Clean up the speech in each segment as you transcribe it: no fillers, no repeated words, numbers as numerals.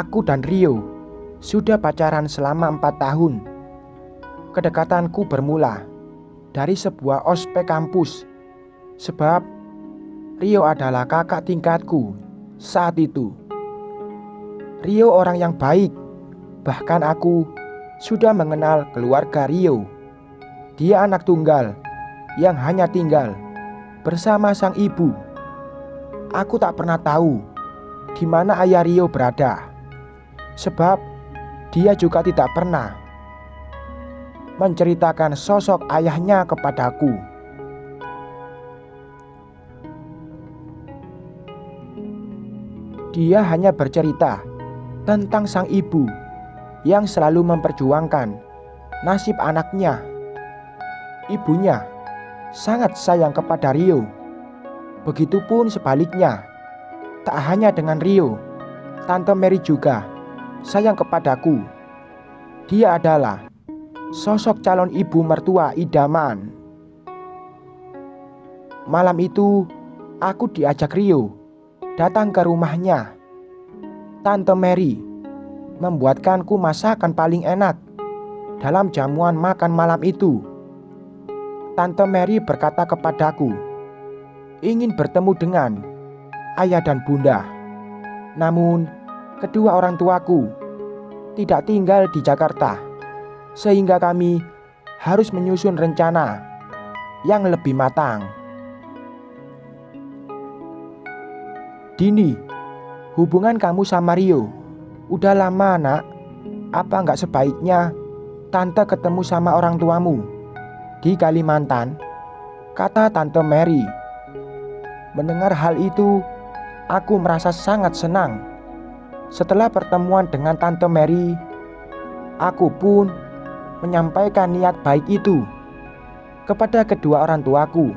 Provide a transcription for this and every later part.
Aku dan Rio sudah pacaran selama 4 tahun. Kedekatanku bermula dari sebuah ospek kampus, sebab Rio adalah kakak tingkatku saat itu. Rio orang yang baik, bahkan aku sudah mengenal keluarga Rio. Dia anak tunggal yang hanya tinggal bersama sang ibu. Aku tak pernah tahu di mana ayah Rio berada, sebab dia juga tidak pernah menceritakan sosok ayahnya kepadaku. Dia hanya bercerita tentang sang ibu yang selalu memperjuangkan nasib anaknya. Ibunya sangat sayang kepada Rio. Begitupun sebaliknya. Tak hanya dengan Rio, Tante Mary juga sayang kepadaku. Dia adalah sosok calon ibu mertua idaman. Malam itu aku diajak Rio datang ke rumahnya. Tante Mary membuatkanku masakan paling enak dalam jamuan makan malam itu. Tante Mary berkata kepadaku, ingin bertemu dengan ayah dan bunda. Namun kedua orang tuaku tidak tinggal di Jakarta, sehingga kami harus menyusun rencana yang lebih matang. Dini, hubungan kamu sama Rio udah lama, nak. Apa nggak sebaiknya tante ketemu sama orang tuamu di Kalimantan? Kata Tante Mary. Mendengar hal itu, aku merasa sangat senang. Setelah pertemuan dengan Tante Mary, aku pun menyampaikan niat baik itu kepada kedua orang tuaku.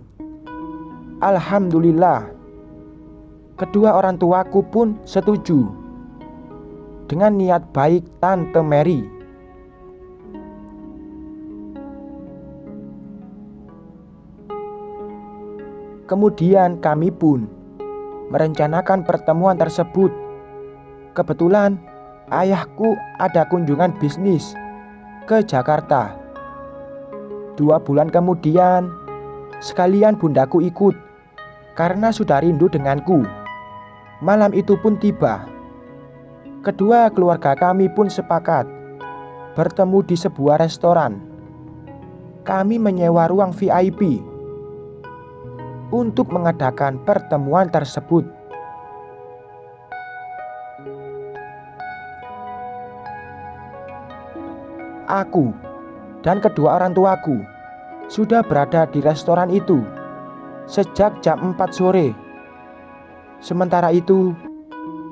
Alhamdulillah, kedua orang tuaku pun setuju dengan niat baik Tante Mary. Kemudian kami pun merencanakan pertemuan tersebut. Kebetulan ayahku ada kunjungan bisnis ke Jakarta. 2 bulan kemudian sekalian bundaku ikut karena sudah rindu denganku. Malam itu pun tiba. Kedua keluarga kami pun sepakat bertemu di sebuah restoran. Kami menyewa ruang VIP untuk mengadakan pertemuan tersebut. Aku dan kedua orang tuaku sudah berada di restoran itu sejak jam 4 sore. Sementara itu,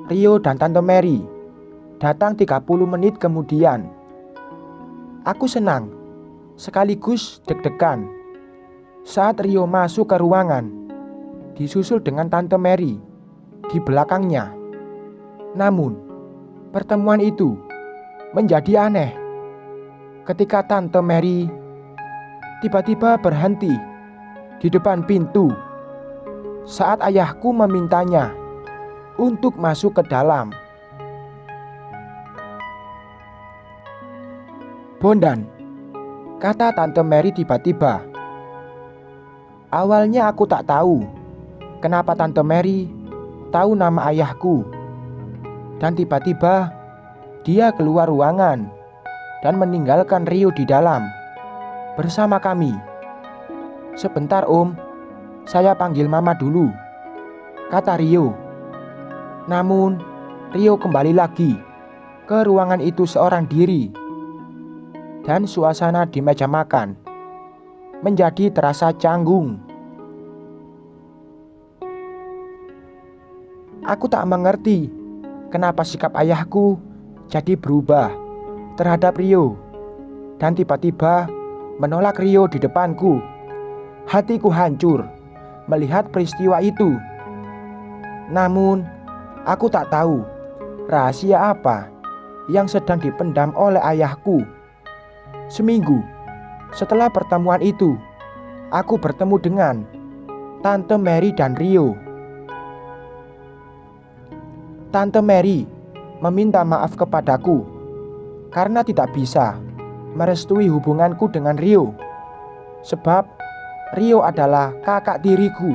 Rio dan Tante Mary datang 30 menit kemudian. Aku senang sekaligus deg-degan saat Rio masuk ke ruangan, disusul dengan Tante Mary di belakangnya. Namun, pertemuan itu menjadi aneh ketika Tante Mary tiba-tiba berhenti di depan pintu saat ayahku memintanya untuk masuk ke dalam. Bondan, kata Tante Mary tiba-tiba. Awalnya aku tak tahu kenapa Tante Mary tahu nama ayahku. Dan tiba-tiba dia keluar ruangan dan meninggalkan Rio di dalam bersama kami. Sebentar om, saya panggil mama dulu, kata Rio. Namun Rio kembali lagi ke ruangan itu seorang diri. Dan suasana di meja makan menjadi terasa canggung. Aku tak mengerti kenapa sikap ayahku jadi berubah terhadap Rio dan tiba-tiba menolak Rio di depanku. Hatiku hancur melihat peristiwa itu. Namun aku tak tahu rahasia apa yang sedang dipendam oleh ayahku. Seminggu setelah pertemuan itu, aku bertemu dengan Tante Mary dan Rio. Tante Mary meminta maaf kepadaku karena tidak bisa merestui hubunganku dengan Rio. Sebab Rio adalah kakak tiriku.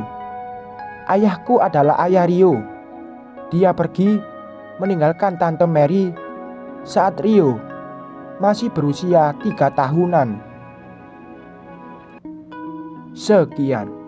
Ayahku adalah ayah Rio. Dia pergi meninggalkan Tante Mary saat Rio masih berusia 3 tahunan. Sekian.